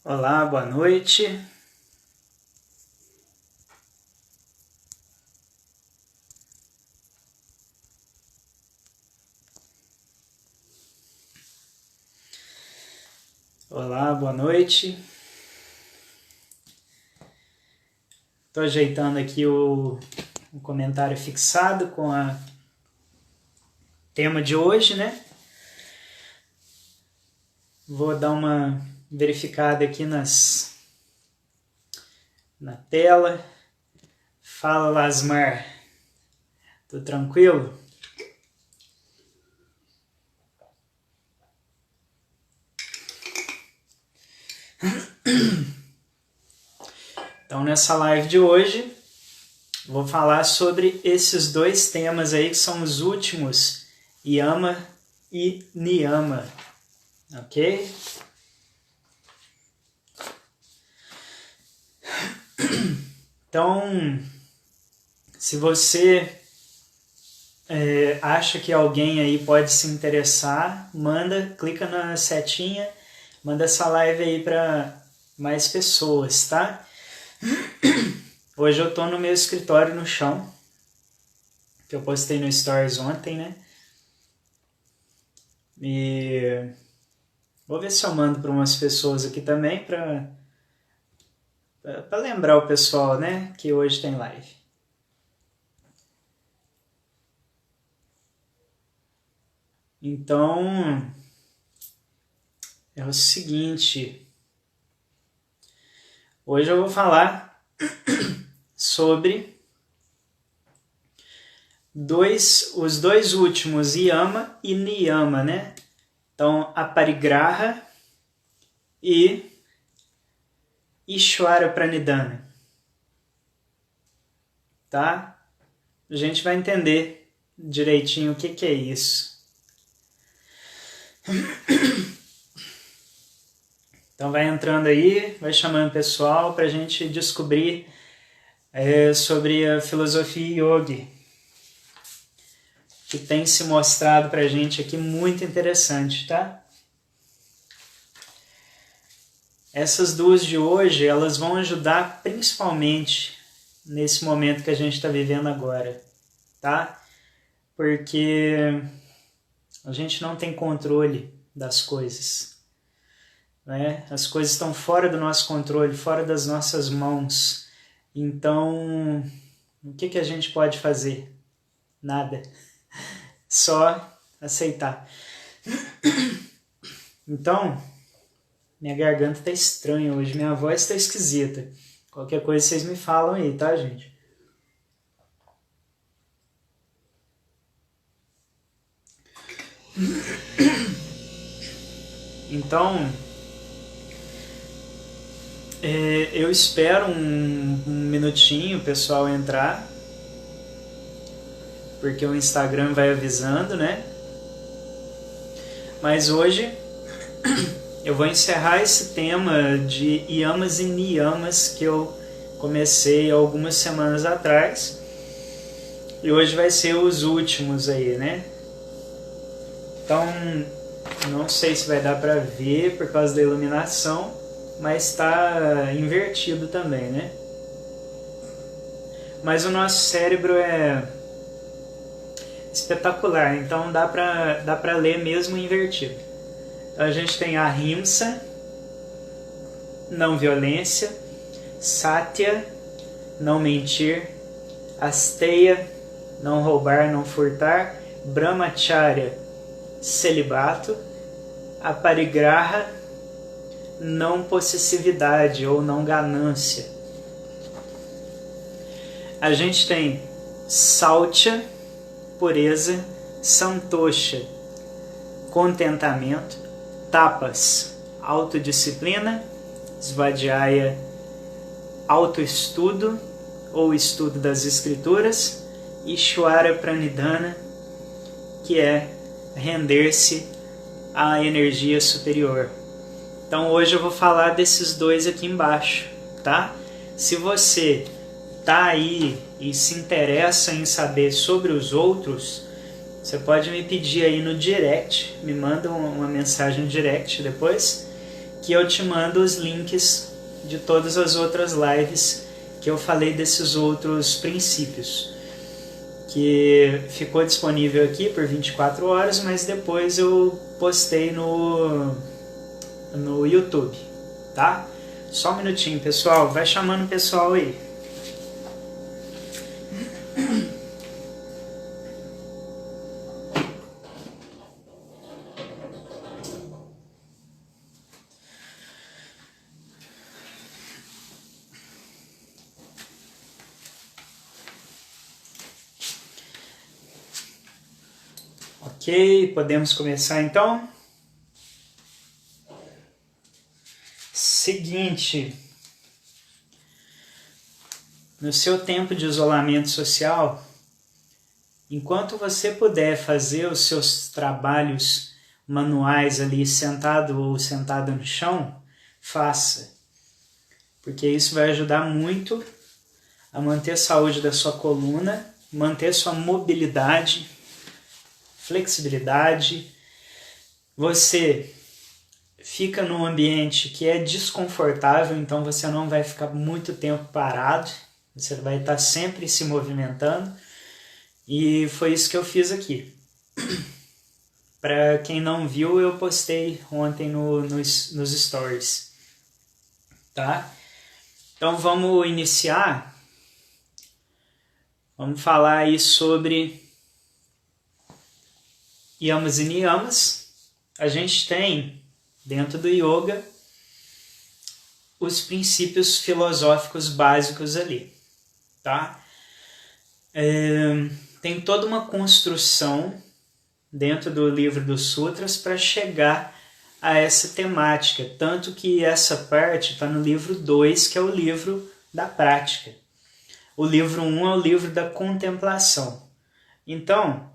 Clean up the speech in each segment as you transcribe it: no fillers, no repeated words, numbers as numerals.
Olá, boa noite. Olá, boa noite. Estou ajeitando aqui o comentário fixado com o tema de hoje, né? Vou dar uma verificada aqui na tela. Fala, Lasmar. Tudo tranquilo? Então, nessa live de hoje, vou falar sobre esses dois temas aí que são os últimos, Yama e Niyama, ok? Então, se você acha que alguém aí pode se interessar, clica na setinha, manda essa live aí para mais pessoas, tá? Hoje eu tô no meu escritório no chão, que eu postei no Stories ontem, né? E vou ver se eu mando para umas pessoas aqui também, para lembrar o pessoal, né, que hoje tem live. Então, é o seguinte, hoje eu vou falar sobre os dois últimos, Yama e Niyama, né? Então, Aparigraha e Ishvara Pranidhana. Tá? A gente vai entender direitinho o que é isso. Então vai entrando aí, vai chamando o pessoal para a gente descobrir sobre a filosofia yogi, que tem se mostrado para a gente aqui muito interessante, tá? Essas duas de hoje, elas vão ajudar principalmente nesse momento que a gente está vivendo agora, tá? Porque a gente não tem controle das coisas, né? As coisas estão fora do nosso controle, fora das nossas mãos. Então, o que a gente pode fazer? Nada. Só aceitar. Então, minha garganta tá estranha hoje, minha voz tá esquisita. Qualquer coisa vocês me falam aí, tá, gente? Então, eu espero um minutinho o pessoal entrar, porque o Instagram vai avisando, né? Mas hoje eu vou encerrar esse tema de Yamas e Niyamas que eu comecei algumas semanas atrás. E hoje vai ser os últimos aí, né? Então, não sei se vai dar para ver por causa da iluminação, mas está invertido também, né? Mas o nosso cérebro é espetacular, então dá para ler mesmo invertido. Então a gente tem Ahimsa, não violência, Satya, não mentir, Asteya, não roubar, não furtar, Brahmacharya, celibato, Aparigraha, não possessividade ou não ganância. A gente tem Sautya, pureza, Santosha, contentamento, Tapas, autodisciplina, Svadhyaya, autoestudo ou estudo das escrituras, e Ishvara Pranidhana, que é render-se à energia superior. Então hoje eu vou falar desses dois aqui embaixo, tá? Se você tá aí e se interessa em saber sobre os outros, você pode me pedir aí no direct, me manda uma mensagem no direct depois, que eu te mando os links de todas as outras lives que eu falei desses outros princípios, que ficou disponível aqui por 24 horas, mas depois eu postei no YouTube, tá? Só um minutinho, pessoal, vai chamando o pessoal aí. Ok, podemos começar então? Seguinte, no seu tempo de isolamento social, enquanto você puder fazer os seus trabalhos manuais ali sentado ou sentada no chão, faça, porque isso vai ajudar muito a manter a saúde da sua coluna, manter sua mobilidade, flexibilidade. Você fica num ambiente que é desconfortável, então você não vai ficar muito tempo parado, você vai estar sempre se movimentando, e foi isso que eu fiz aqui. Para quem não viu, eu postei ontem nos stories, tá? Então vamos iniciar, vamos falar aí sobre yamas e niyamas. A gente tem dentro do yoga os princípios filosóficos básicos ali, tá? Tem toda uma construção dentro do livro dos sutras para chegar a essa temática, tanto que essa parte está no livro 2, que é o livro da prática. O livro 1 é o livro da contemplação. Então,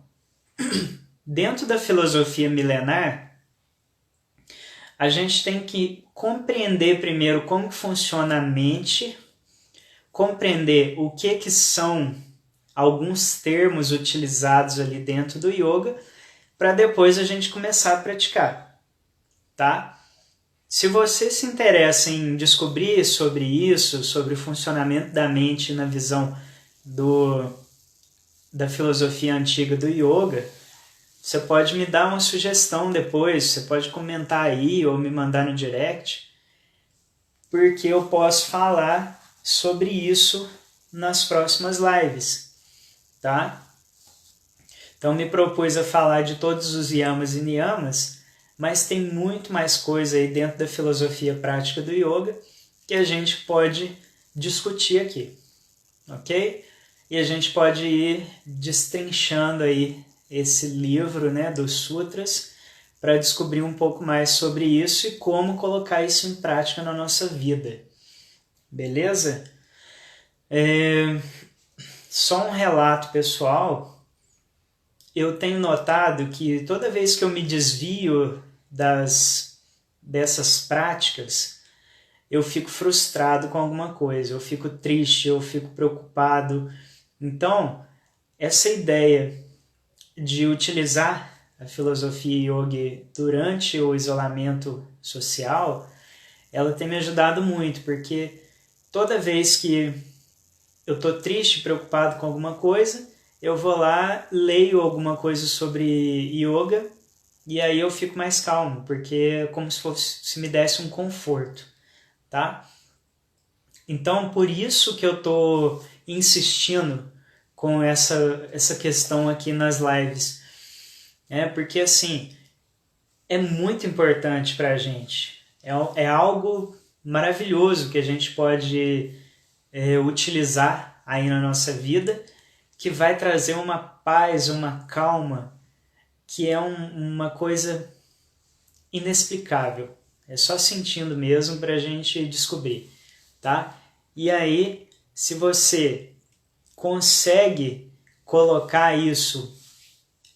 dentro da filosofia milenar, a gente tem que compreender primeiro como que funciona a mente, compreender o que são alguns termos utilizados ali dentro do yoga, para depois a gente começar a praticar, tá? Se você se interessa em descobrir sobre isso, sobre o funcionamento da mente na visão da filosofia antiga do yoga, você pode me dar uma sugestão depois, você pode comentar aí ou me mandar no direct, porque eu posso falar sobre isso nas próximas lives, tá? Então me propus a falar de todos os yamas e niyamas, mas tem muito mais coisa aí dentro da filosofia prática do yoga que a gente pode discutir aqui, ok? E a gente pode ir destrinchando aí esse livro, né, dos sutras, para descobrir um pouco mais sobre isso e como colocar isso em prática na nossa vida. Beleza? Só um relato pessoal. Eu tenho notado que toda vez que eu me desvio dessas práticas, eu fico frustrado com alguma coisa, eu fico triste, eu fico preocupado. Então, essa ideia de utilizar a filosofia yoga durante o isolamento social, ela tem me ajudado muito, porque toda vez que eu estou triste, preocupado com alguma coisa, eu vou lá, leio alguma coisa sobre yoga, e aí eu fico mais calmo, porque é como se me desse um conforto, tá? Então, por isso que eu estou insistindo com essa questão aqui nas lives. Porque, assim, é muito importante para a gente. É algo maravilhoso que a gente pode utilizar aí na nossa vida, que vai trazer uma paz, uma calma, que é uma coisa inexplicável. É só sentindo mesmo para a gente descobrir, tá? E aí, se você consegue colocar isso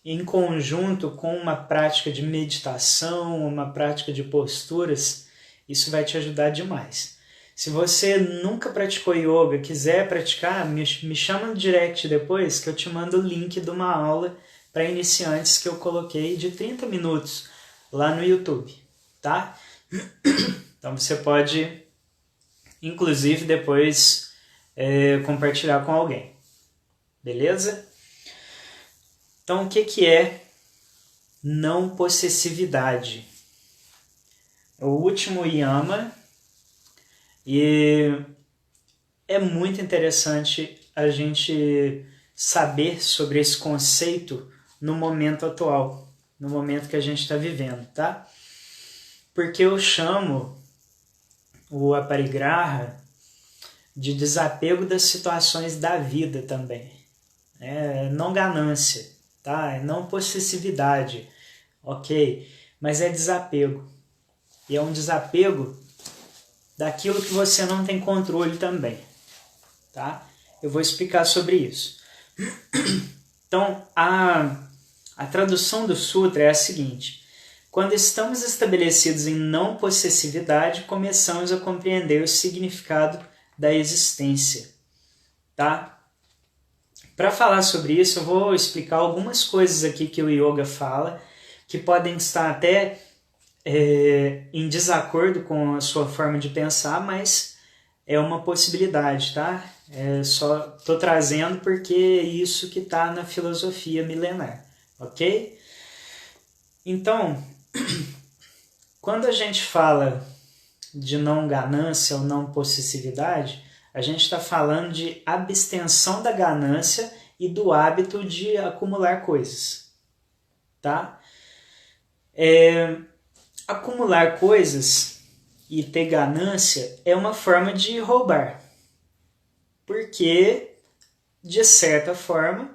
em conjunto com uma prática de meditação, uma prática de posturas, isso vai te ajudar demais. Se você nunca praticou yoga, quiser praticar, me chama no direct depois que eu te mando o link de uma aula para iniciantes que eu coloquei de 30 minutos lá no YouTube, tá? Então você pode, inclusive, depois compartilhar com alguém. Beleza? Então, o que é não possessividade? É o último yama e é muito interessante a gente saber sobre esse conceito no momento atual, no momento que a gente está vivendo, tá? Porque eu chamo o aparigraha de desapego das situações da vida também. Não ganância, tá? É não possessividade, ok? Mas é desapego. E é um desapego daquilo que você não tem controle também, tá? Eu vou explicar sobre isso. Então, a tradução do sutra é a seguinte: quando estamos estabelecidos em não possessividade, começamos a compreender o significado da existência, tá? Para falar sobre isso, eu vou explicar algumas coisas aqui que o yoga fala, que podem estar até em desacordo com a sua forma de pensar, mas é uma possibilidade, tá? Só estou trazendo porque é isso que está na filosofia milenar, ok? Então, quando a gente fala de não ganância ou não possessividade, a gente está falando de abstenção da ganância e do hábito de acumular coisas, tá? Acumular coisas e ter ganância é uma forma de roubar, porque, de certa forma,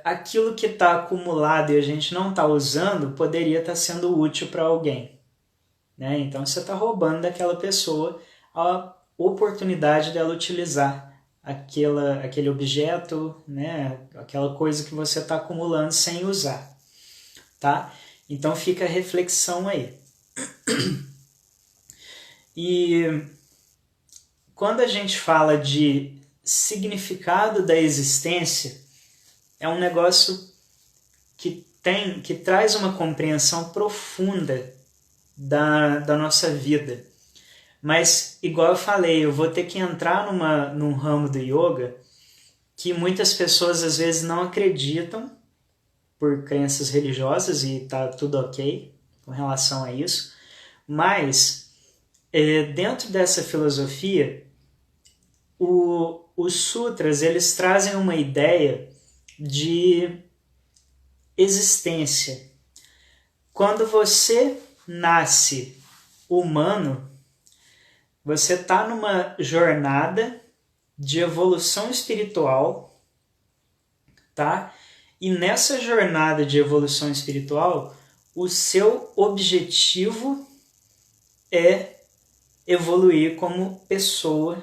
aquilo que está acumulado e a gente não está usando poderia estar sendo útil para alguém, né? Então você está roubando daquela pessoa a oportunidade dela utilizar aquele objeto, né? Aquela coisa que você está acumulando sem usar, tá? Então fica a reflexão aí. E quando a gente fala de significado da existência, é um negócio que traz uma compreensão profunda da nossa vida. Mas, igual eu falei, eu vou ter que entrar num ramo do yoga que muitas pessoas às vezes não acreditam por crenças religiosas e tá tudo ok com relação a isso, mas dentro dessa filosofia, os sutras eles trazem uma ideia de existência. Quando você nasce humano, você está numa jornada de evolução espiritual, tá? E nessa jornada de evolução espiritual, o seu objetivo é evoluir como pessoa,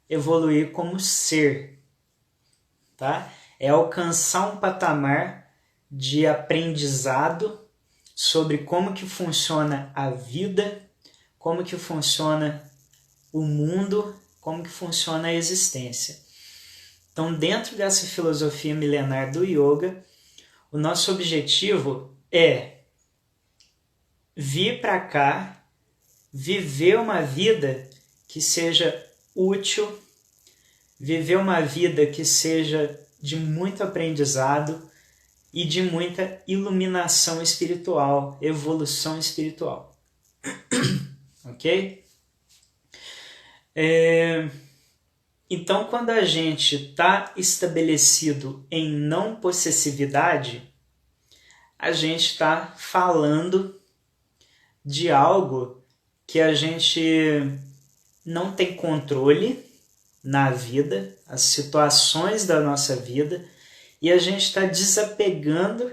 evoluir como ser, tá? É alcançar um patamar de aprendizado sobre como que funciona a vida, como que funciona o mundo, como que funciona a existência. Então, dentro dessa filosofia milenar do yoga, o nosso objetivo é vir para cá, viver uma vida que seja útil, viver uma vida que seja de muito aprendizado e de muita iluminação espiritual, evolução espiritual. Ok? Então, quando a gente está estabelecido em não possessividade, a gente está falando de algo que a gente não tem controle na vida, as situações da nossa vida, e a gente está desapegando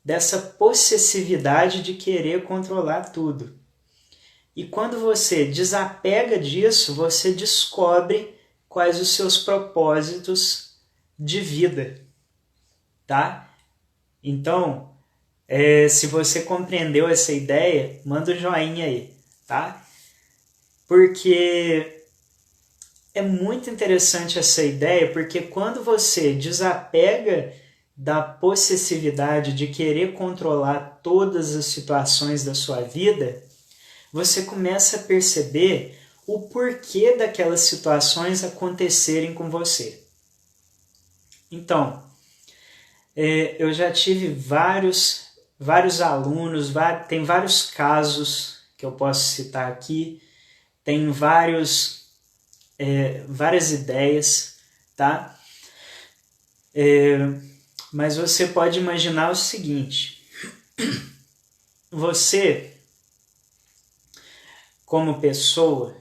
dessa possessividade de querer controlar tudo. E quando você desapega disso, você descobre quais os seus propósitos de vida, tá? Então, se você compreendeu essa ideia, manda um joinha aí, tá? Porque é muito interessante essa ideia, porque quando você desapega da possessividade de querer controlar todas as situações da sua vida, você começa a perceber o porquê daquelas situações acontecerem com você. Então, eu já tive vários alunos, tem vários casos que eu posso citar aqui, tem várias ideias, tá? Mas você pode imaginar o seguinte: você, como pessoa,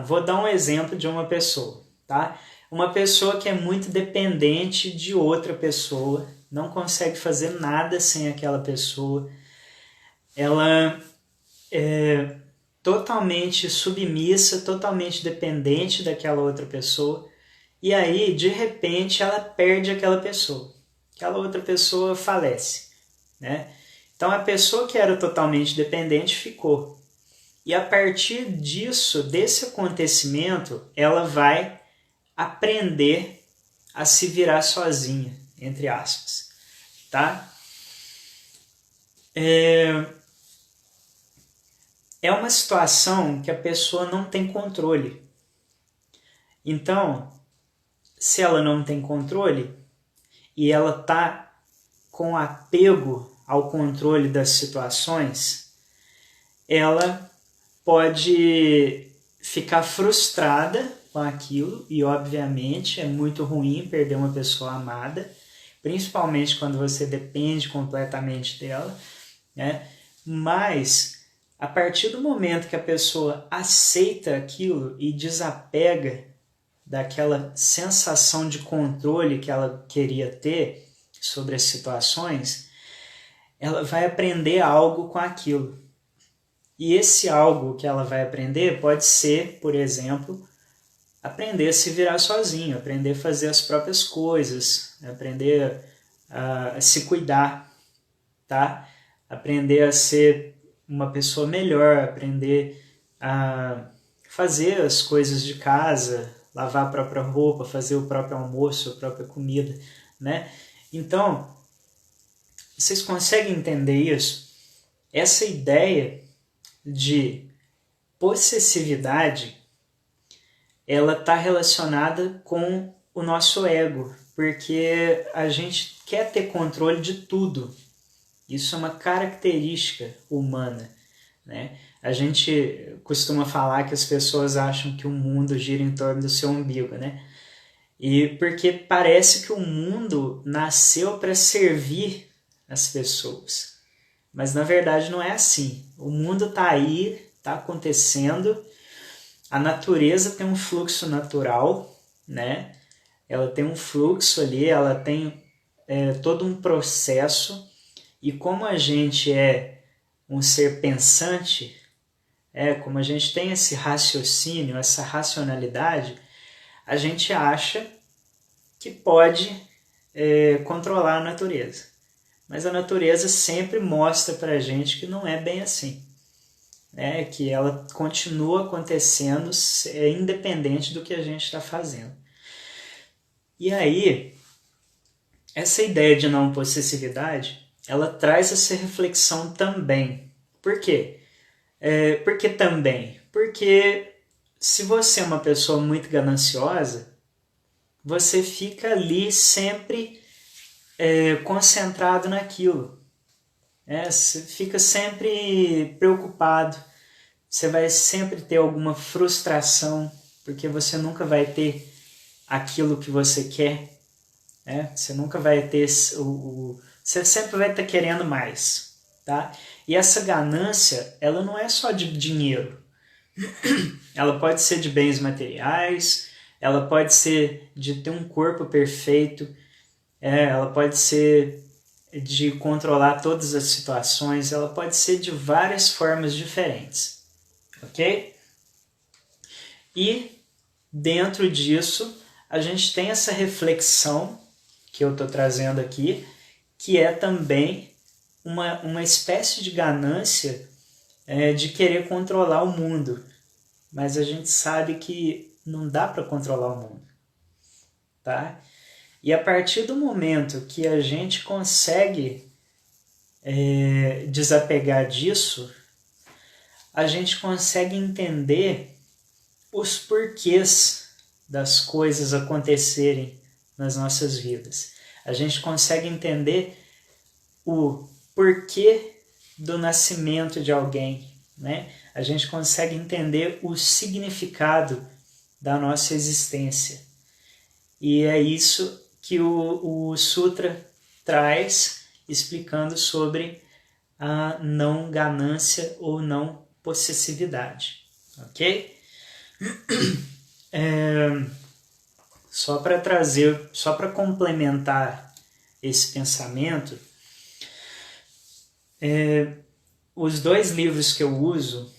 vou dar um exemplo de uma pessoa, tá? Uma pessoa que é muito dependente de outra pessoa, não consegue fazer nada sem aquela pessoa, ela é totalmente submissa, totalmente dependente daquela outra pessoa, e aí, de repente, ela perde aquela pessoa. Aquela outra pessoa falece, né? Então, a pessoa que era totalmente dependente ficou. E a partir disso, desse acontecimento, ela vai aprender a se virar sozinha, entre aspas, tá? É uma situação que a pessoa não tem controle. Então, se ela não tem controle e ela está com apego ao controle das situações, ela pode ficar frustrada com aquilo, e obviamente é muito ruim perder uma pessoa amada, principalmente quando você depende completamente dela, né? Mas a partir do momento que a pessoa aceita aquilo e desapega daquela sensação de controle que ela queria ter sobre as situações, ela vai aprender algo com aquilo. E esse algo que ela vai aprender pode ser, por exemplo, aprender a se virar sozinho, aprender a fazer as próprias coisas, aprender a se cuidar, tá? Aprender a ser uma pessoa melhor, aprender a fazer as coisas de casa, lavar a própria roupa, fazer o próprio almoço, a própria comida, né? Então, vocês conseguem entender isso? Essa ideia de possessividade, ela está relacionada com o nosso ego, porque a gente quer ter controle de tudo. Isso é uma característica humana, né? A gente costuma falar que as pessoas acham que o mundo gira em torno do seu umbigo, né? E porque parece que o mundo nasceu para servir as pessoas. Mas na verdade não é assim. O mundo está aí, está acontecendo. A natureza tem um fluxo natural, né? Ela tem um fluxo ali, ela tem todo um processo. E como a gente é um ser pensante, como a gente tem esse raciocínio, essa racionalidade, a gente acha que pode controlar a natureza. Mas a natureza sempre mostra para a gente que não é bem assim. Que ela continua acontecendo independente do que a gente está fazendo. E aí, essa ideia de não possessividade, ela traz essa reflexão também. Por quê? Por que também? Porque se você é uma pessoa muito gananciosa, você fica ali sempre concentrado naquilo. Você fica sempre preocupado, você vai sempre ter alguma frustração, porque você nunca vai ter aquilo que você quer, você nunca vai ter você sempre vai estar querendo mais, tá? E essa ganância, ela não é só de dinheiro, ela pode ser de bens materiais, ela pode ser de ter um corpo perfeito, ela pode ser de controlar todas as situações, ela pode ser de várias formas diferentes, ok? E dentro disso, a gente tem essa reflexão que eu estou trazendo aqui, que é também uma espécie de ganância de querer controlar o mundo. Mas a gente sabe que não dá para controlar o mundo, tá? E a partir do momento que a gente consegue desapegar disso, a gente consegue entender os porquês das coisas acontecerem nas nossas vidas. A gente consegue entender o porquê do nascimento de alguém, né? A gente consegue entender o significado da nossa existência. E é isso que o Sutra traz, explicando sobre a não ganância ou não possessividade. Ok? Só para complementar esse pensamento, os 2 livros que eu uso,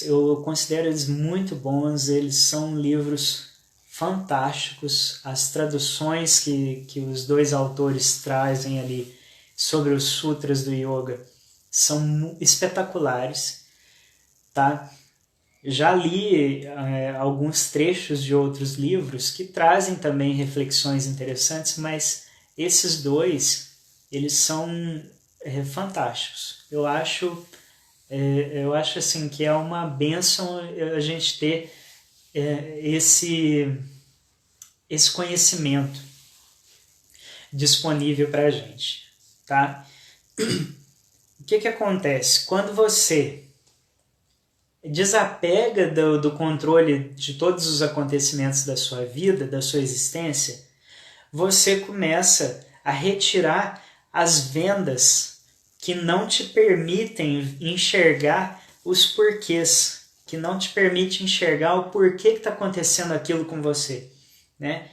eu considero eles muito bons, eles são livros fantásticos, as traduções que os 2 autores trazem ali sobre os sutras do yoga são espetaculares, tá? Já li alguns trechos de outros livros que trazem também reflexões interessantes, mas esses 2, eles são fantásticos. Eu acho assim que é uma bênção a gente ter esse conhecimento disponível para a gente, tá? O que acontece? Quando você desapega do controle de todos os acontecimentos da sua vida, da sua existência, você começa a retirar as vendas que não te permitem enxergar os porquês, que não te permite enxergar o porquê que está acontecendo aquilo com você, né?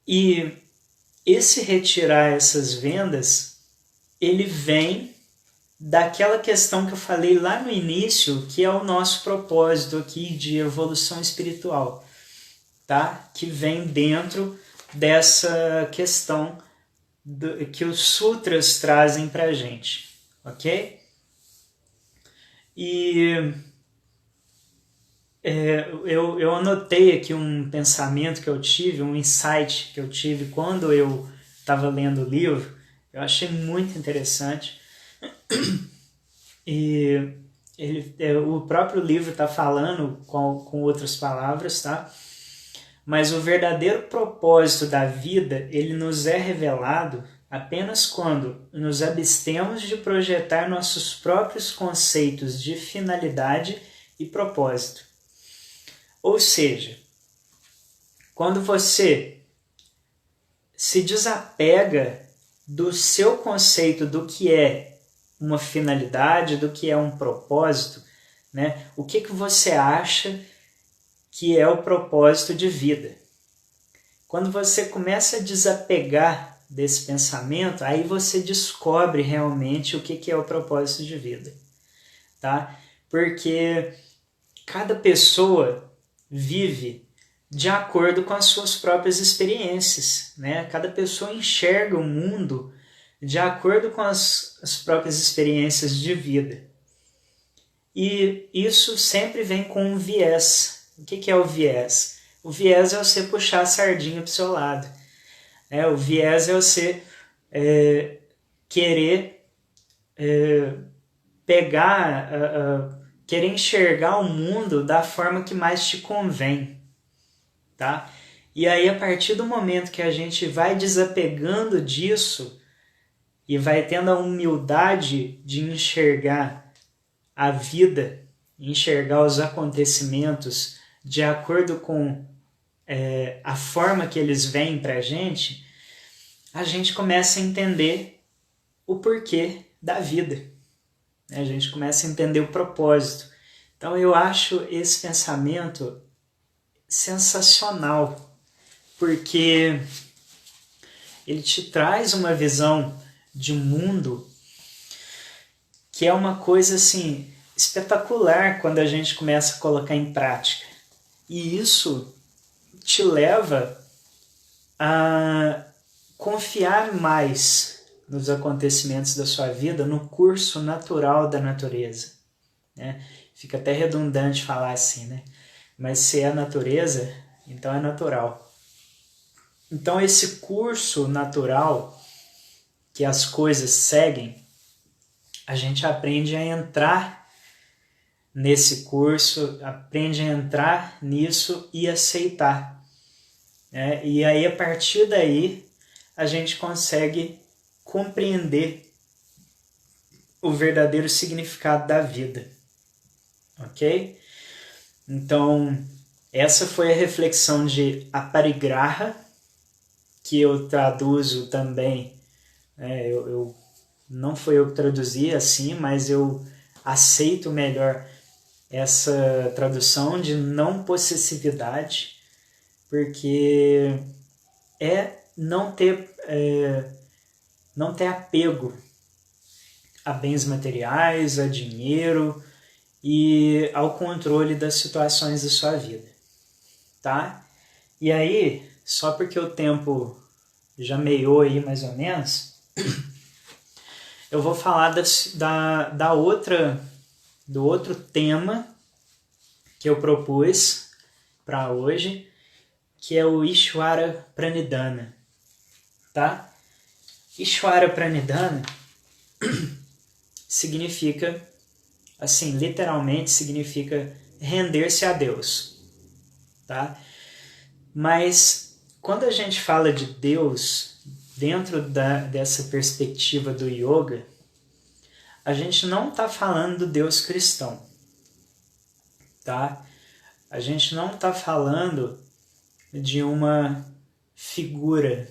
E esse retirar essas vendas, ele vem daquela questão que eu falei lá no início, que é o nosso propósito aqui de evolução espiritual, tá? Que vem dentro dessa questão que os sutras trazem para a gente, ok? E eu anotei aqui um pensamento que eu tive, um insight que eu tive quando eu estava lendo o livro, eu achei muito interessante. E o próprio livro está falando com outras palavras, tá? Mas o verdadeiro propósito da vida, ele nos é revelado apenas quando nos abstemos de projetar nossos próprios conceitos de finalidade e propósito. Ou seja, quando você se desapega do seu conceito do que é uma finalidade, do que é um propósito, né? O que você acha que é o propósito de vida? Quando você começa a desapegar desse pensamento, aí você descobre realmente o que é o propósito de vida, tá? Porque cada pessoa vive de acordo com as suas próprias experiências, né? Cada pessoa enxerga o mundo de acordo com as próprias experiências de vida. E isso sempre vem com um viés. O que é o viés? O viés é você puxar a sardinha para o seu lado. O viés é você querer querer enxergar o mundo da forma que mais te convém, tá? E aí, a partir do momento que a gente vai desapegando disso e vai tendo a humildade de enxergar a vida, enxergar os acontecimentos de acordo com a forma que eles vêm para a gente começa a entender o porquê da vida. A gente começa a entender o propósito. Então eu acho esse pensamento sensacional, porque ele te traz uma visão de um mundo que é uma coisa assim espetacular quando a gente começa a colocar em prática. E isso te leva a confiar mais nos acontecimentos da sua vida, no curso natural da natureza, né? Fica até redundante falar assim, né? Mas se é a natureza, então é natural. Então esse curso natural que as coisas seguem, a gente aprende a entrar nesse curso, aprende a entrar nisso e aceitar, né? E aí a partir daí a gente consegue compreender o verdadeiro significado da vida, ok? Então essa foi a reflexão de aparigraha, que eu traduzo também, não foi eu que traduzi assim, mas eu aceito melhor essa tradução de não possessividade, porque é não ter apego a bens materiais, a dinheiro e ao controle das situações da sua vida, tá? E aí, só porque o tempo já meiou aí mais ou menos, eu vou falar do outro tema que eu propus para hoje, que é o Ishvara Pranidhana, tá? Ishvara Pranidhana significa, assim, literalmente significa render-se a Deus, tá? Mas quando a gente fala de Deus dentro dessa perspectiva do yoga, a gente não está falando do Deus cristão, tá? A gente não está falando de uma figura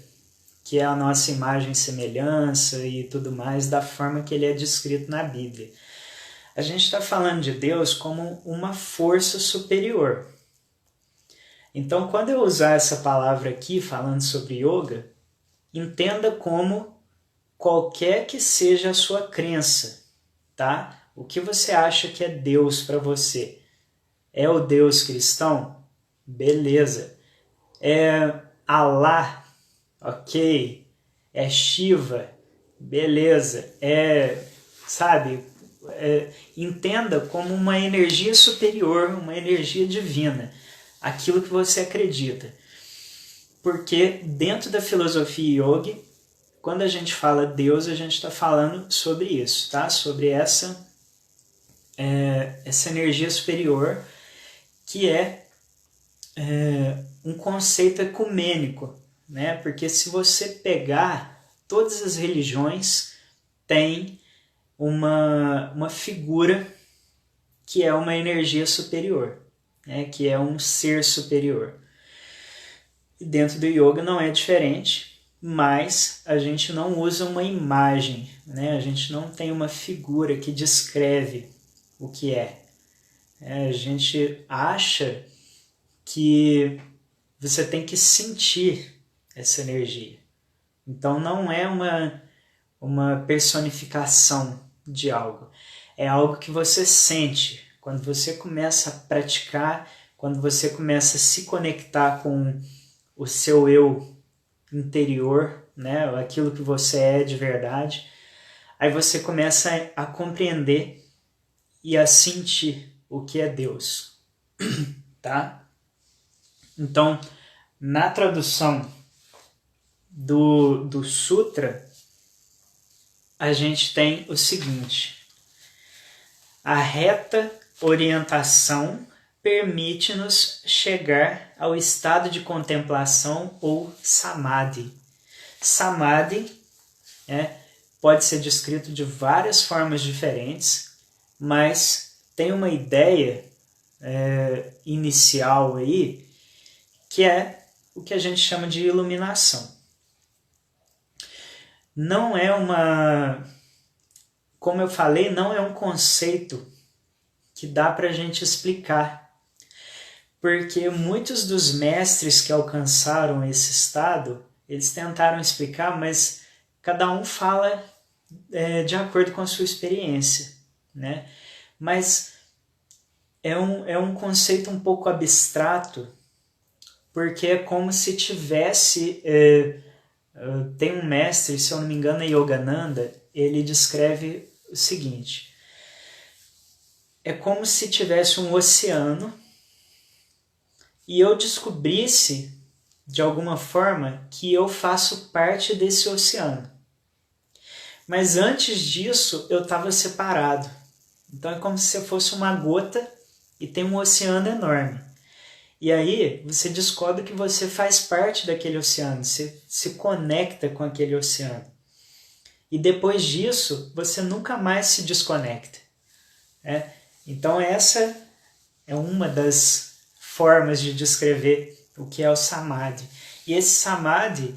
que é a nossa imagem e semelhança e tudo mais, da forma que ele é descrito na Bíblia. A gente está falando de Deus como uma força superior. Então, quando eu usar essa palavra aqui, falando sobre yoga, entenda como qualquer que seja a sua crença, tá? O que você acha que é Deus para você? É o Deus cristão? Beleza. É Allah? Ok. É Shiva? Beleza. Entenda como uma energia superior, uma energia divina, aquilo que você acredita. Porque dentro da filosofia yoga, quando a gente fala Deus, a gente está falando sobre isso, tá? Sobre essa energia superior, que é um conceito ecumênico, né? Porque se você pegar todas as religiões, tem uma figura que é uma energia superior, né? Que é um ser superior. E dentro do yoga não é diferente, mas a gente não usa uma imagem, né? A gente não tem uma figura que descreve o que é. A gente acha que você tem que sentir essa energia. Então não é uma personificação de algo. É algo que você sente. Quando você começa a praticar, quando você começa a se conectar com o seu eu interior, né? Aquilo que você é de verdade, aí você começa a compreender e a sentir o que é Deus, tá? Então, na tradução do Sutra, a gente tem o seguinte: a reta orientação permite-nos chegar ao estado de contemplação ou samadhi. Samadhi pode ser descrito de várias formas diferentes, mas tem uma ideia inicial aí, que é o que a gente chama de iluminação. Não é como eu falei, não é um conceito que dá para a gente explicar, porque muitos dos mestres que alcançaram esse estado, eles tentaram explicar, mas cada um fala de acordo com a sua experiência, né? Mas é um conceito um pouco abstrato, porque é como se tivesse... tem um mestre, se eu não me engano é Yogananda, ele descreve o seguinte: é como se tivesse um oceano e eu descobrisse de alguma forma, que eu faço parte desse oceano. Mas antes disso, eu estava separado. Então é como se você fosse uma gota e tem um oceano enorme. E aí você descobre que você faz parte daquele oceano, você se conecta com aquele oceano. E depois disso, você nunca mais se desconecta. Né? Então essa é uma das formas de descrever o que é o Samadhi. E esse Samadhi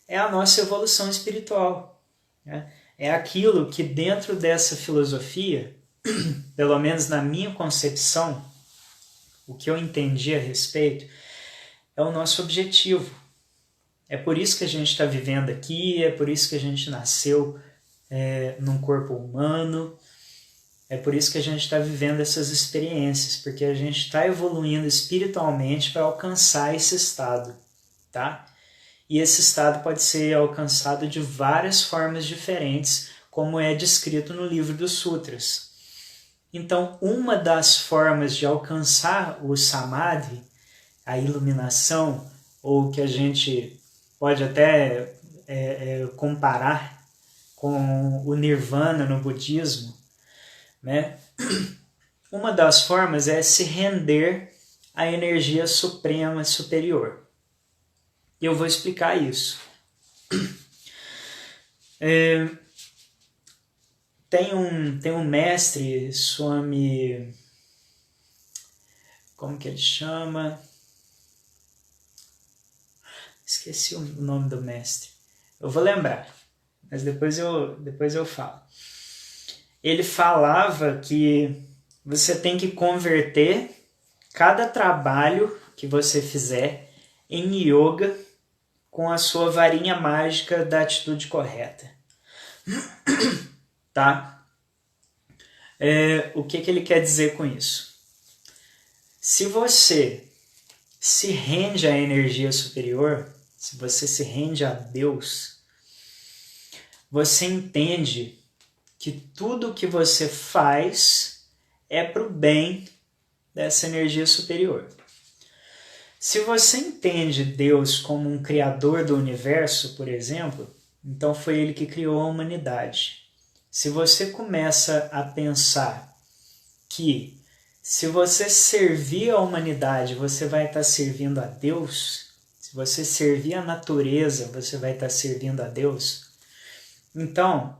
é a nossa evolução espiritual. Né? É aquilo que dentro dessa filosofia, pelo menos na minha concepção, o que eu entendi a respeito, é o nosso objetivo. É por isso que a gente está vivendo aqui, é por isso que a gente nasceu num corpo humano, é por isso que a gente está vivendo essas experiências, porque a gente está evoluindo espiritualmente para alcançar esse estado, tá? E esse estado pode ser alcançado de várias formas diferentes, como é descrito no livro dos Sutras. Então, uma das formas de alcançar o Samadhi, a iluminação, ou que a gente pode até comparar com o Nirvana no budismo, né? Uma das formas é se render à energia suprema superior. E eu vou explicar isso. Tem um mestre, Swami... Como que ele chama? Esqueci o nome do mestre. Eu vou lembrar, mas depois eu falo. Ele falava que você tem que converter cada trabalho que você fizer em yoga com a sua varinha mágica da atitude correta. Tá? O que ele quer dizer com isso? Se você se rende à energia superior, se você se rende a Deus, você entende que tudo que você faz é para o bem dessa energia superior. Se você entende Deus como um criador do universo, por exemplo, então foi ele que criou a humanidade. Se você começa a pensar que se você servir a humanidade, você vai estar servindo a Deus, se você servir a natureza, você vai estar servindo a Deus, então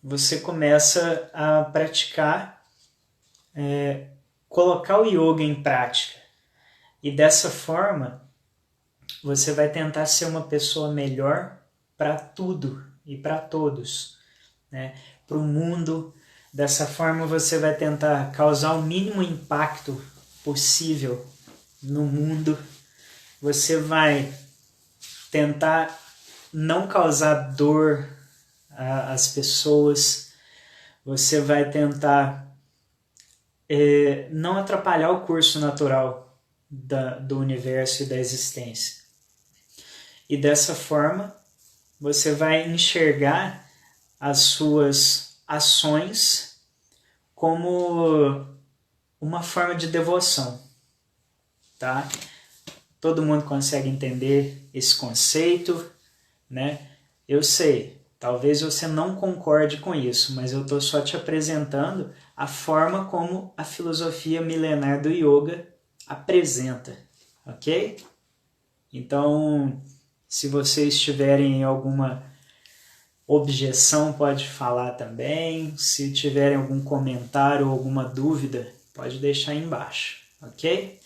você começa a praticar, colocar o yoga em prática. E dessa forma, você vai tentar ser uma pessoa melhor para tudo e para todos, né? Para o mundo. Dessa forma, você vai tentar causar o mínimo impacto possível no mundo. Você vai tentar não causar dor às pessoas. Você vai tentar não atrapalhar o curso natural do universo e da existência. E dessa forma, você vai enxergar as suas ações como uma forma de devoção, tá? Todo mundo consegue entender esse conceito, né? Eu sei, talvez você não concorde com isso, mas eu estou só te apresentando a forma como a filosofia milenar do yoga apresenta, ok? Então, se vocês tiverem alguma objeção, pode falar também. Se tiverem algum comentário ou alguma dúvida, pode deixar aí embaixo, ok?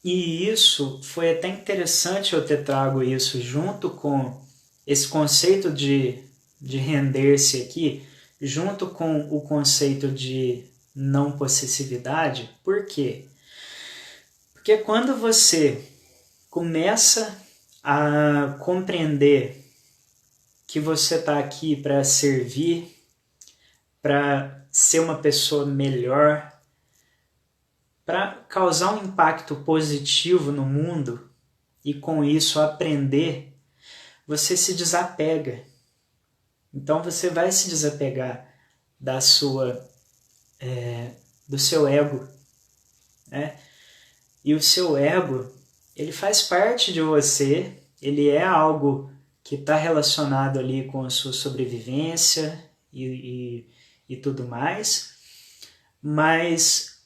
E isso foi até interessante eu ter trago isso junto com esse conceito de render-se aqui, junto com o conceito de não possessividade. Por quê? Porque quando você começa a compreender que você está aqui para servir, para ser uma pessoa melhor, para causar um impacto positivo no mundo e com isso aprender, você se desapega. Então você vai se desapegar do seu ego, né? E o seu ego, ele faz parte de você, ele é algo que está relacionado ali com a sua sobrevivência e tudo mais, mas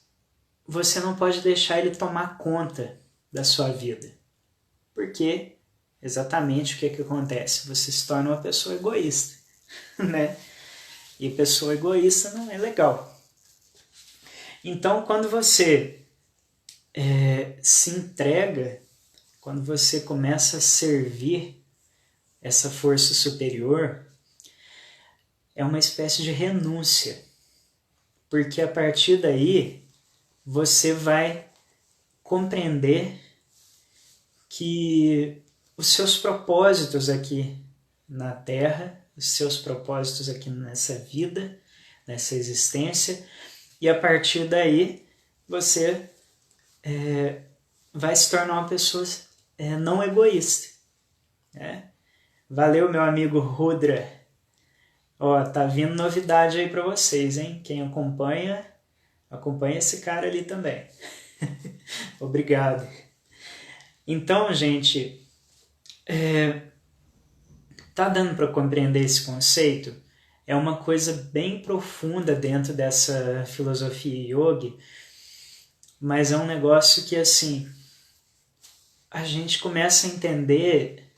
você não pode deixar ele tomar conta da sua vida. Porque exatamente o que acontece? Você se torna uma pessoa egoísta, né? E pessoa egoísta não é legal. Então, quando você se entrega, quando você começa a servir essa força superior, é uma espécie de renúncia. Porque a partir daí, você vai compreender que os seus propósitos aqui na Terra, os seus propósitos aqui nessa vida, nessa existência, e a partir daí você vai se tornar uma pessoa não egoísta. Né? Valeu, meu amigo Rudra. Ó, tá vindo novidade aí para vocês, hein? Quem acompanha esse cara ali também. Obrigado. Então, gente, tá dando para compreender esse conceito? É uma coisa bem profunda dentro dessa filosofia yogi, mas é um negócio que, assim, a gente começa a entender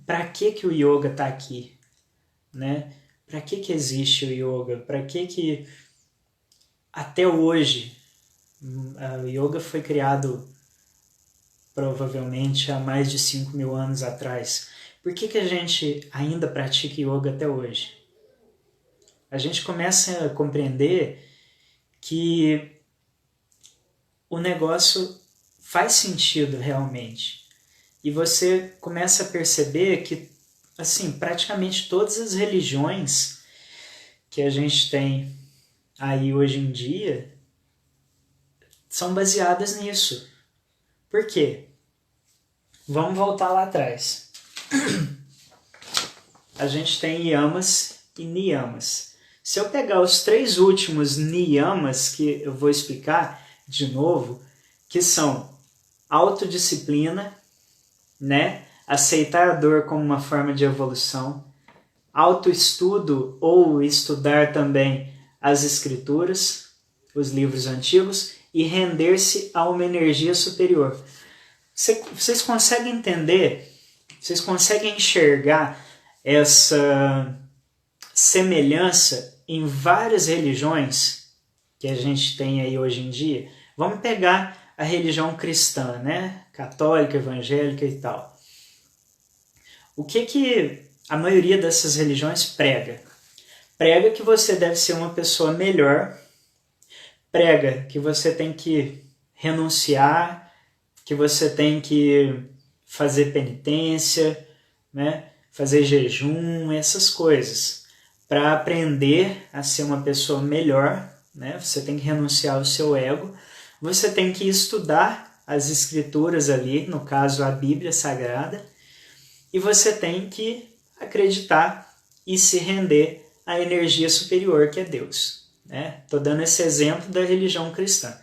para que o yoga está aqui, né? Para que existe o yoga? Para que até hoje o yoga foi criado provavelmente há mais de 5.000 anos atrás? Por que a gente ainda pratica yoga até hoje? A gente começa a compreender que o negócio faz sentido realmente. E você começa a perceber que, assim, praticamente todas as religiões que a gente tem aí hoje em dia são baseadas nisso. Por quê? Vamos voltar lá atrás. A gente tem yamas e niyamas. Se eu pegar os 3 últimos niyamas, que eu vou explicar de novo, que são autodisciplina, né? Aceitar a dor como uma forma de evolução, autoestudo ou estudar também as escrituras, os livros antigos, e render-se a uma energia superior. Vocês conseguem entender? Vocês conseguem enxergar essa semelhança em várias religiões que a gente tem aí hoje em dia? Vamos pegar a religião cristã, né? Católica, evangélica e tal. O que a maioria dessas religiões prega? Prega que você deve ser uma pessoa melhor, prega que você tem que renunciar, que você tem que fazer penitência, né? Fazer jejum, essas coisas. Para aprender a ser uma pessoa melhor, né? Você tem que renunciar ao seu ego, você tem que estudar as escrituras ali, no caso a Bíblia Sagrada, e você tem que acreditar e se render à energia superior que é Deus. Estou dando esse exemplo da religião cristã.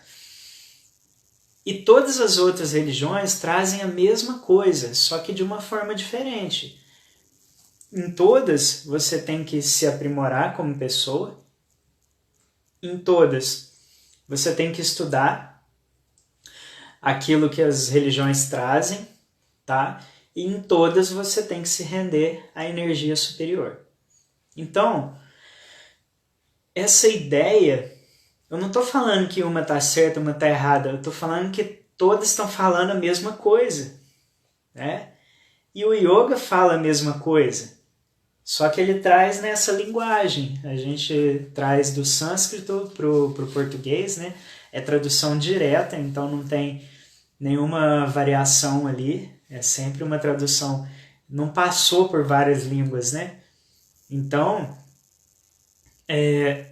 E todas as outras religiões trazem a mesma coisa, só que de uma forma diferente. Em todas, você tem que se aprimorar como pessoa. Em todas, você tem que estudar aquilo que as religiões trazem, tá? E em todas você tem que se render à energia superior. Então, essa ideia, eu não estou falando que uma está certa, uma está errada, eu estou falando que todas estão falando a mesma coisa, né? E o yoga fala a mesma coisa, só que ele traz nessa linguagem. A gente traz do sânscrito pro português, né? É tradução direta, então não tem nenhuma variação ali, é sempre uma tradução, não passou por várias línguas, né? Então, é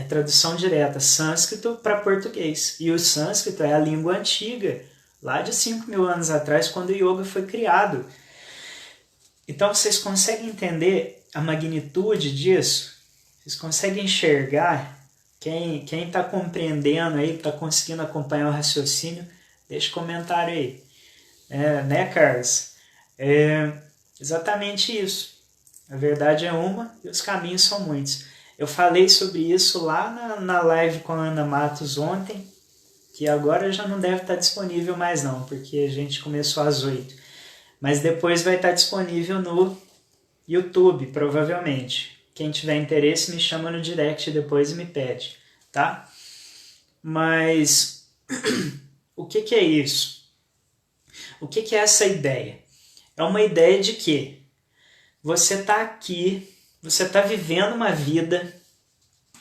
tradução direta, sânscrito para português. E o sânscrito é a língua antiga, lá de 5.000 anos atrás, quando o yoga foi criado. Então, vocês conseguem entender a magnitude disso? Vocês conseguem enxergar? Quem está compreendendo aí, está conseguindo acompanhar o raciocínio, Deixa comentário aí. Né, Carlos? É exatamente isso. A verdade é uma e os caminhos são muitos. Eu falei sobre isso lá na live com a Ana Matos ontem, que agora já não deve estar disponível mais não, porque a gente começou às 8. Mas depois vai estar disponível no YouTube, provavelmente. Quem tiver interesse me chama no direct depois e me pede, tá? Mas o que é isso? O que é essa ideia? É uma ideia de que você está aqui, você está vivendo uma vida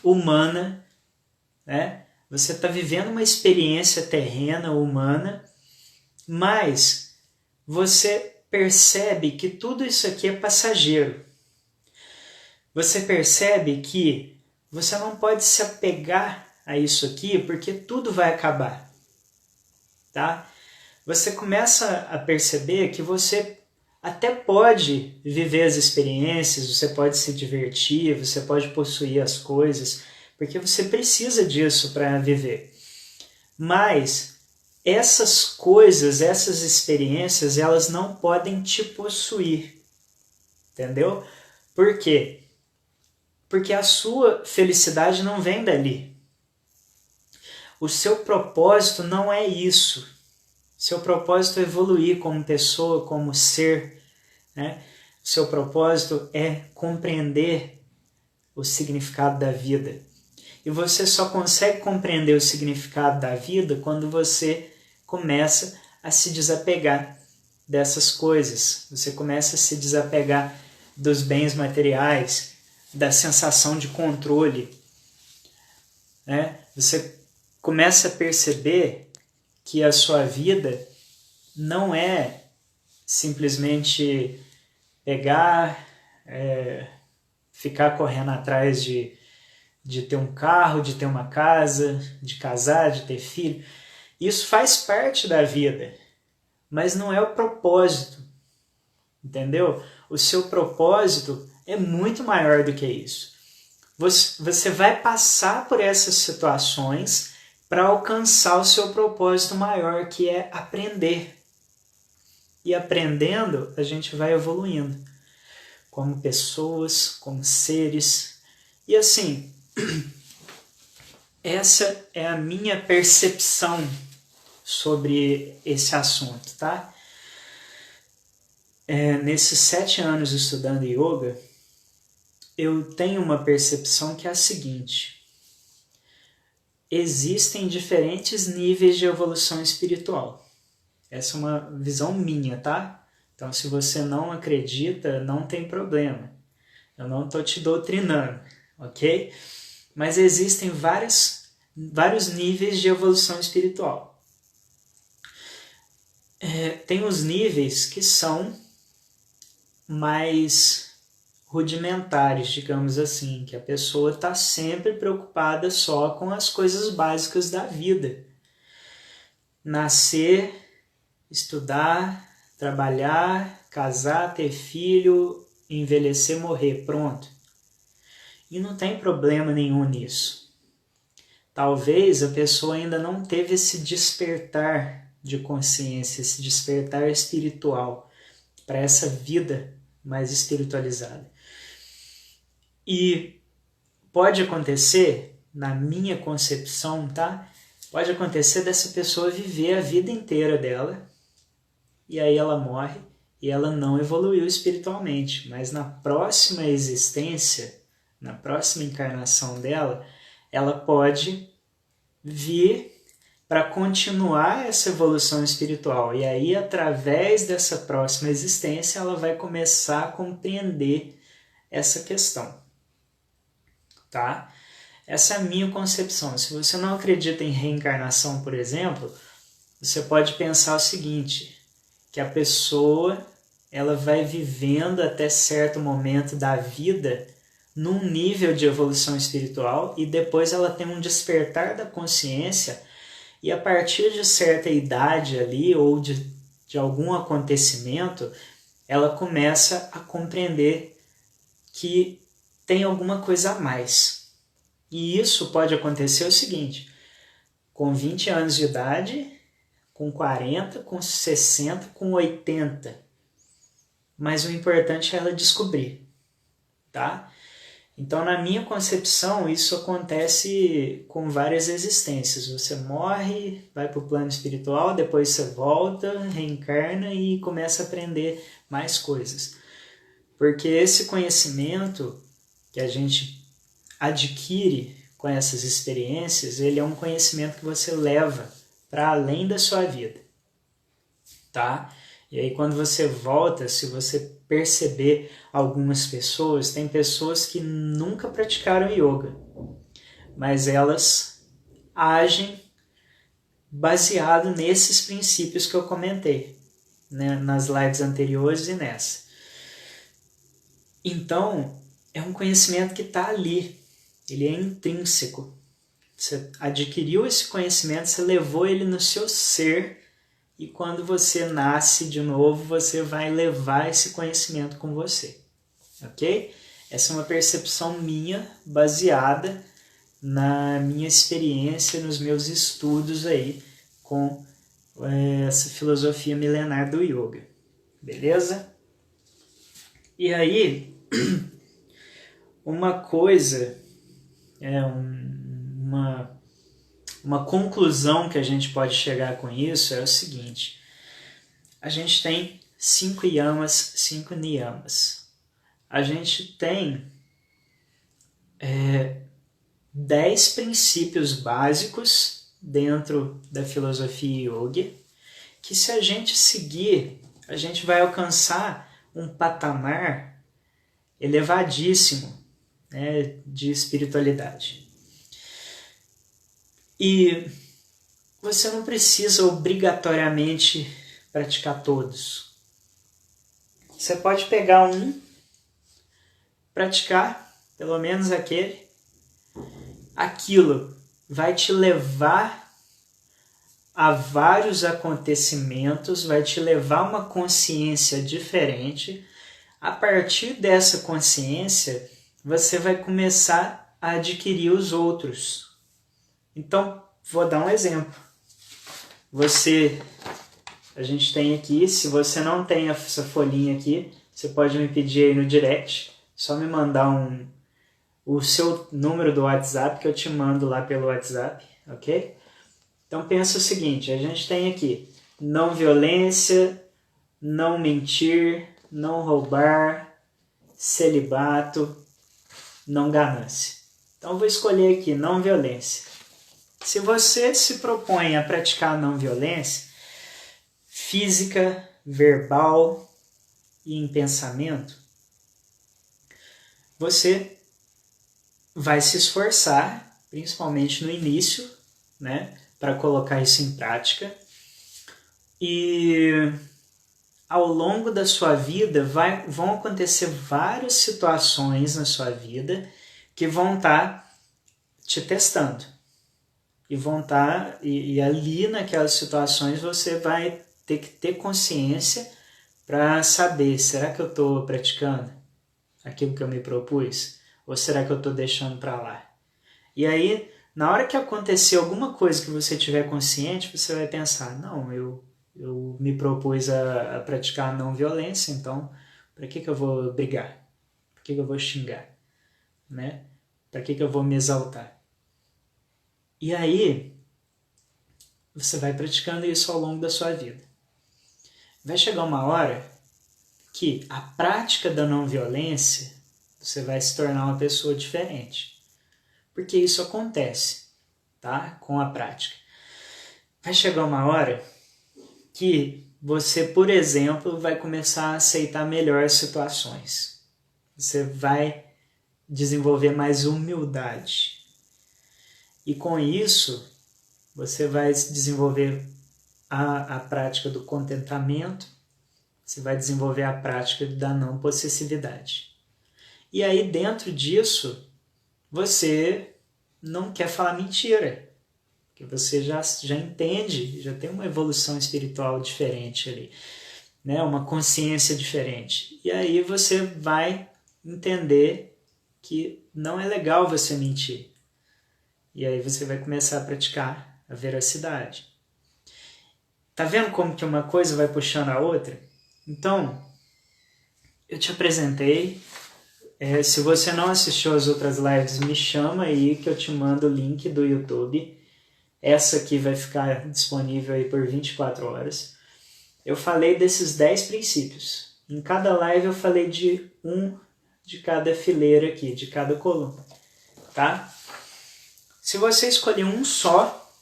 humana, né? Você está vivendo uma experiência terrena, humana, mas você percebe que tudo isso aqui é passageiro. Você percebe que você não pode se apegar a isso aqui porque tudo vai acabar, tá? Você começa a perceber que você até pode viver as experiências, você pode se divertir, você pode possuir as coisas, porque você precisa disso para viver. Mas essas coisas, essas experiências, elas não podem te possuir, entendeu? Por quê? Porque a sua felicidade não vem dali. O seu propósito não é isso. Seu propósito é evoluir como pessoa, como ser, né? Seu propósito é compreender o significado da vida. E você só consegue compreender o significado da vida quando você começa a se desapegar dessas coisas. Você começa a se desapegar dos bens materiais, da sensação de controle, né? Você começa a perceber que a sua vida não é simplesmente pegar, ficar correndo atrás de ter um carro, de ter uma casa, de casar, de ter filho. Isso faz parte da vida, mas não é o propósito, entendeu? O seu propósito é muito maior do que isso. Você vai passar por essas situações para alcançar o seu propósito maior, que é aprender. E aprendendo, a gente vai evoluindo como pessoas, como seres. E assim, essa é a minha percepção sobre esse assunto, tá? Nesses 7 anos estudando yoga, eu tenho uma percepção que é a seguinte: existem diferentes níveis de evolução espiritual. Essa é uma visão minha, tá? Então, se você não acredita, não tem problema. Eu não estou te doutrinando, ok? Mas existem vários níveis de evolução espiritual. Tem os níveis que são mais rudimentares, digamos assim, que a pessoa está sempre preocupada só com as coisas básicas da vida. Nascer, estudar, trabalhar, casar, ter filho, envelhecer, morrer, pronto. E não tem problema nenhum nisso. Talvez a pessoa ainda não teve esse despertar de consciência, esse despertar espiritual para essa vida mais espiritualizada. E pode acontecer, na minha concepção, tá? Pode acontecer dessa pessoa viver a vida inteira dela e aí ela morre e ela não evoluiu espiritualmente, mas na próxima existência, na próxima encarnação dela, ela pode vir para continuar essa evolução espiritual. E aí, através dessa próxima existência, ela vai começar a compreender essa questão. Tá? Essa é a minha concepção. Se você não acredita em reencarnação, por exemplo, você pode pensar o seguinte, que a pessoa ela vai vivendo até certo momento da vida num nível de evolução espiritual e depois ela tem um despertar da consciência e a partir de certa idade ali ou de algum acontecimento, ela começa a compreender que tem alguma coisa a mais. E isso pode acontecer o seguinte, com 20 anos de idade, com 40, com 60, com 80. Mas o importante é ela descobrir, tá? Então, na minha concepção, isso acontece com várias existências. Você morre, vai para o plano espiritual, depois você volta, reencarna e começa a aprender mais coisas. Porque esse conhecimento que a gente adquire com essas experiências, ele é um conhecimento que você leva para além da sua vida, tá? E aí quando você volta, se você perceber algumas pessoas, tem pessoas que nunca praticaram yoga, mas elas agem baseado nesses princípios que eu comentei, né, nas lives anteriores e nessa. Então, é um conhecimento que está ali, ele é intrínseco. Você adquiriu esse conhecimento, você levou ele no seu ser, e quando você nasce de novo, você vai levar esse conhecimento com você, ok? Essa é uma percepção minha, baseada na minha experiência, nos meus estudos aí com essa filosofia milenar do yoga, beleza? E aí, uma coisa, uma conclusão que a gente pode chegar com isso é o seguinte: a gente tem 5 yamas, 5 niyamas. A gente tem 10 princípios básicos dentro da filosofia yoga, que se a gente seguir, a gente vai alcançar um patamar elevadíssimo, né, de espiritualidade. E você não precisa obrigatoriamente praticar todos. Você pode pegar um, praticar pelo menos aquele. Aquilo vai te levar a vários acontecimentos, vai te levar a uma consciência diferente. A partir dessa consciência, você vai começar a adquirir os outros. Então, vou dar um exemplo. A gente tem aqui, se você não tem essa folhinha aqui, você pode me pedir aí no direct, só me mandar o seu número do WhatsApp, que eu te mando lá pelo WhatsApp, ok? Então pensa o seguinte, a gente tem aqui não violência, não mentir, não roubar, celibato, não ganância. Então eu vou escolher aqui não violência. Se você se propõe a praticar não violência, física, verbal e em pensamento, você vai se esforçar, principalmente no início, né, para colocar isso em prática. E ao longo da sua vida vão acontecer várias situações na sua vida que vão estar te testando. E ali naquelas situações você vai ter que ter consciência para saber, será que eu estou praticando aquilo que eu me propus? Ou será que eu estou deixando para lá? E aí, na hora que acontecer alguma coisa que você tiver consciente, você vai pensar, não, eu me propus a praticar a não violência, então para que eu vou brigar? Para que eu vou xingar? Né? Para que eu vou me exaltar? E aí, você vai praticando isso ao longo da sua vida. Vai chegar uma hora que a prática da não violência, você vai se tornar uma pessoa diferente. Porque isso acontece, tá? Com a prática. Vai chegar uma hora que você, por exemplo, vai começar a aceitar melhor as situações. Você vai desenvolver mais humildade. E com isso, você vai desenvolver a prática do contentamento, você vai desenvolver a prática da não possessividade. E aí, dentro disso, você não quer falar mentira, porque você já entende, já tem uma evolução espiritual diferente ali, né? Uma consciência diferente. E aí você vai entender que não é legal você mentir. E aí você vai começar a praticar a veracidade. Tá vendo como que uma coisa vai puxando a outra? Então, eu te apresentei. Se você não assistiu as outras lives, me chama aí que eu te mando o link do YouTube. Essa aqui vai ficar disponível aí por 24 horas. Eu falei desses 10 princípios. Em cada live eu falei de um de cada fileira aqui, de cada coluna, tá? Se você escolher um só,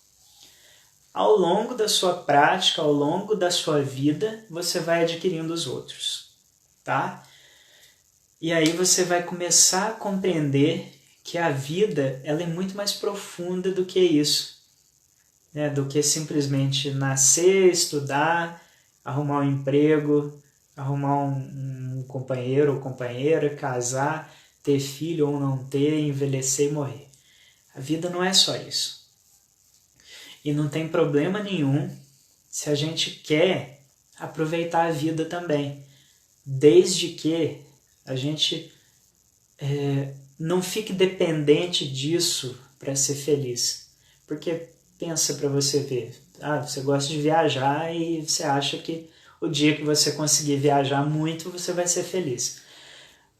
ao longo da sua prática, ao longo da sua vida, você vai adquirindo os outros, tá? E aí você vai começar a compreender que a vida ela é muito mais profunda do que isso, né? Do que simplesmente nascer, estudar, arrumar um emprego, arrumar um companheiro ou companheira, casar, ter filho ou não ter, envelhecer e morrer. A vida não é só isso. E não tem problema nenhum se a gente quer aproveitar a vida também, desde que a gente não fique dependente disso para ser feliz. Porque pensa para você ver, você gosta de viajar e você acha que o dia que você conseguir viajar muito, você vai ser feliz.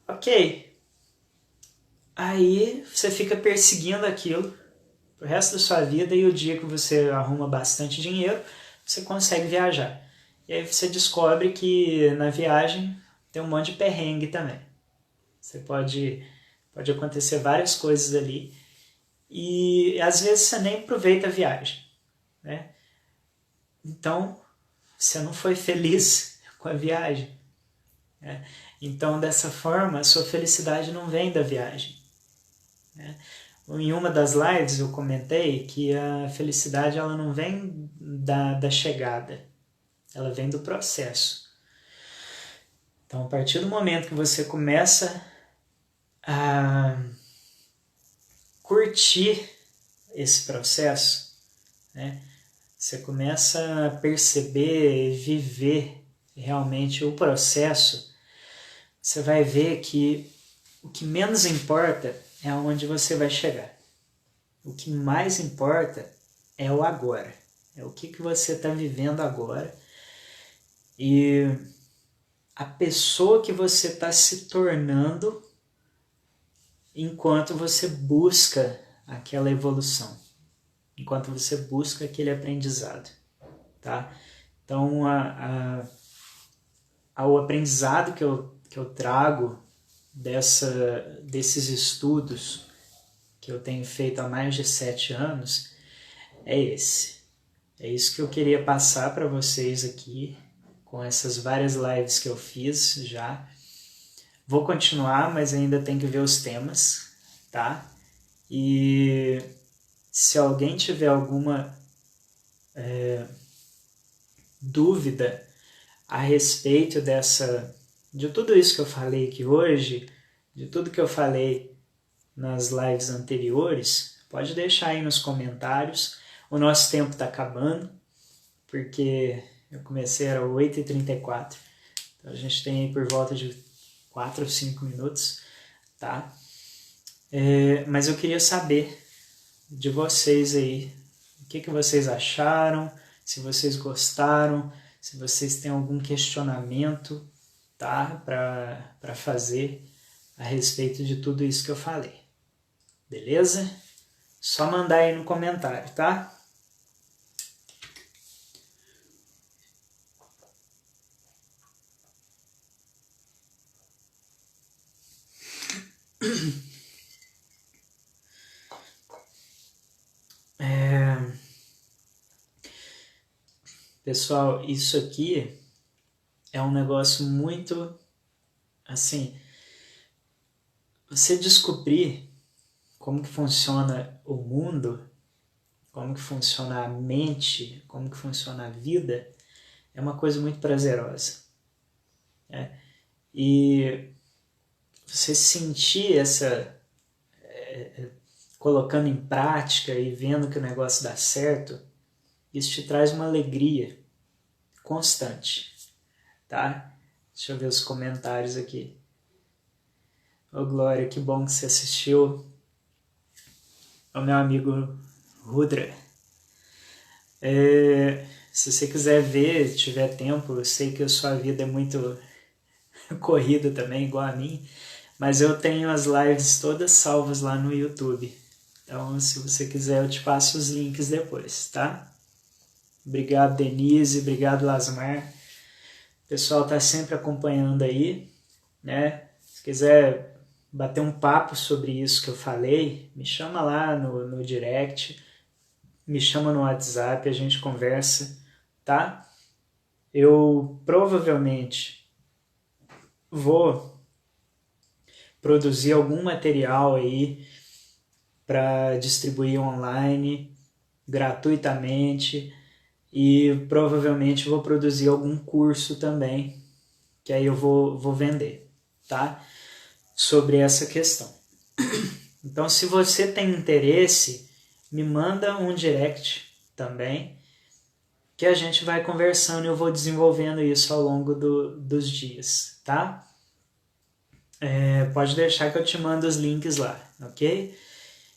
Ok. Aí você fica perseguindo aquilo pro resto da sua vida e o dia que você arruma bastante dinheiro, você consegue viajar. E aí você descobre que na viagem tem um monte de perrengue também. Você pode acontecer várias coisas ali e às vezes você nem aproveita a viagem, né? Então, você não foi feliz com a viagem, né? Então, dessa forma, a sua felicidade não vem da viagem, né? Em uma das lives eu comentei que a felicidade ela não vem da chegada, ela vem do processo. Então, a partir do momento que você começa a curtir esse processo, né, você começa a perceber, viver realmente o processo, você vai ver que o que menos importa é aonde você vai chegar. O que mais importa é o agora. É o que você está vivendo agora. E a pessoa que você está se tornando enquanto você busca aquela evolução. Enquanto você busca aquele aprendizado. Tá? Então, o aprendizado que eu trago desses estudos que eu tenho feito há mais de 7 anos é esse. É isso que eu queria passar para vocês aqui, com essas várias lives que eu fiz já. Vou continuar, mas ainda tem que ver os temas, tá? E se alguém tiver alguma dúvida a respeito de tudo isso que eu falei aqui hoje, de tudo que eu falei nas lives anteriores, pode deixar aí nos comentários. O nosso tempo está acabando, porque eu comecei era 8h34, então a gente tem aí por volta de 4 ou 5 minutos, tá? Mas eu queria saber de vocês aí, o que vocês acharam, se vocês gostaram, se vocês têm algum questionamento, tá? Para fazer a respeito de tudo isso que eu falei. Beleza? Só mandar aí no comentário, tá? Pessoal, isso aqui é um negócio muito, assim, você descobrir como que funciona o mundo, como que funciona a mente, como que funciona a vida, é uma coisa muito prazerosa. Né? E você sentir colocando em prática e vendo que o negócio dá certo, isso te traz uma alegria constante, tá? Deixa eu ver os comentários aqui. Ô Glória, que bom que você assistiu. O meu amigo Rudra. Se você quiser ver, tiver tempo, eu sei que a sua vida é muito corrida também, igual a mim, mas eu tenho as lives todas salvas lá no YouTube. Então, se você quiser, eu te passo os links depois, tá? Obrigado, Denise. Obrigado, Lasmar. O pessoal tá sempre acompanhando aí, né? Se quiser bater um papo sobre isso que eu falei, me chama lá no direct, me chama no WhatsApp, a gente conversa, tá? Eu provavelmente vou produzir algum material aí para distribuir online gratuitamente e provavelmente vou produzir algum curso também, que aí eu vou vender, tá? Sobre essa questão. Então, se você tem interesse, me manda um direct também, que a gente vai conversando e eu vou desenvolvendo isso ao longo dos dias, tá? Pode deixar que eu te mando os links lá, ok?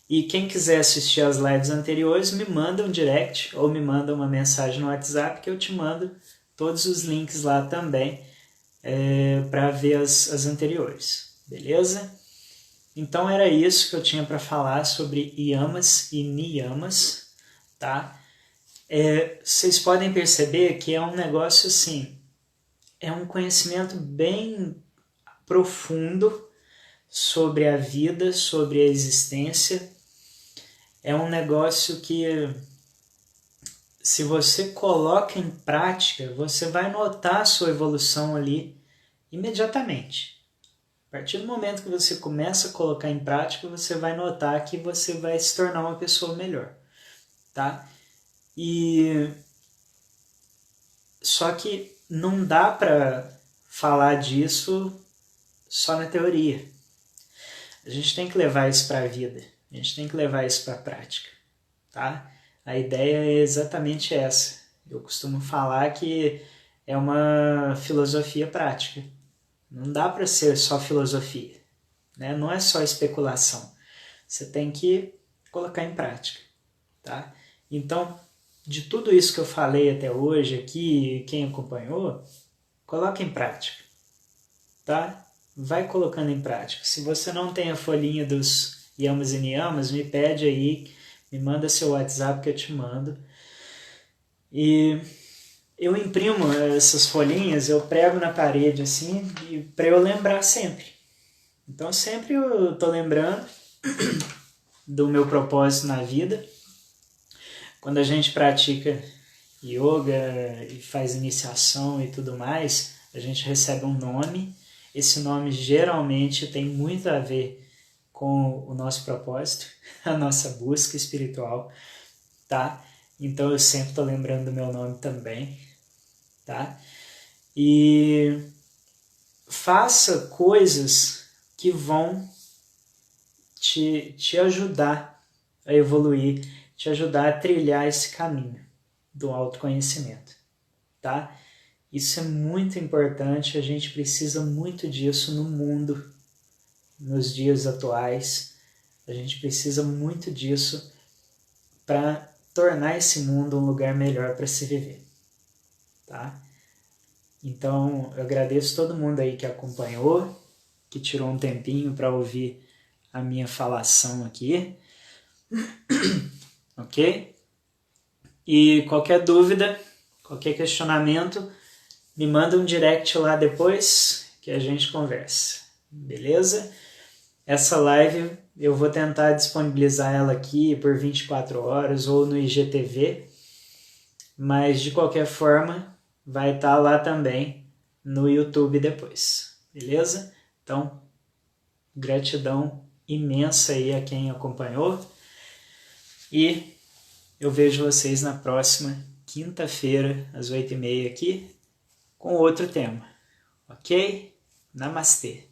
E quem quiser assistir as lives anteriores, me manda um direct ou me manda uma mensagem no WhatsApp que eu te mando todos os links lá também para ver as anteriores, beleza? Então era isso que eu tinha para falar sobre yamas e niyamas, tá? Vocês podem perceber que é um negócio assim, é um conhecimento bem profundo sobre a vida, sobre a existência. É um negócio que, se você coloca em prática, você vai notar a sua evolução ali imediatamente. A partir do momento que você começa a colocar em prática, você vai notar que você vai se tornar uma pessoa melhor, tá? Só que não dá para falar disso só na teoria. A gente tem que levar isso para a vida. A gente tem que levar isso para a prática, tá? A ideia é exatamente essa. Eu costumo falar que é uma filosofia prática. Não dá para ser só filosofia, né? Não é só especulação. Você tem que colocar em prática, tá? Então, de tudo isso que eu falei até hoje aqui, quem acompanhou, coloca em prática, tá? Vai colocando em prática. Se você não tem a folhinha dos yamas e niyamas, me pede aí, me manda seu WhatsApp que eu te mando. E eu imprimo essas folhinhas, eu prego na parede assim, para eu lembrar sempre. Então sempre eu tô lembrando do meu propósito na vida. Quando a gente pratica yoga e faz iniciação e tudo mais, a gente recebe um nome. Esse nome geralmente tem muito a ver com o nosso propósito, a nossa busca espiritual, tá? Então eu sempre estou lembrando do meu nome também, tá? E faça coisas que vão te ajudar a evoluir, te ajudar a trilhar esse caminho do autoconhecimento, tá? Isso é muito importante, a gente precisa muito disso no mundo, nos dias atuais. A gente precisa muito disso para tornar esse mundo um lugar melhor para se viver, tá? Então, eu agradeço todo mundo aí que acompanhou, que tirou um tempinho para ouvir a minha falação aqui, ok? E qualquer dúvida, qualquer questionamento, me manda um direct lá depois que a gente conversa, beleza? Essa live eu vou tentar disponibilizar ela aqui por 24 horas ou no IGTV, mas de qualquer forma vai estar lá também no YouTube depois, beleza? Então, gratidão imensa aí a quem acompanhou e eu vejo vocês na próxima quinta-feira às 8h30 aqui com outro tema, ok? Namastê!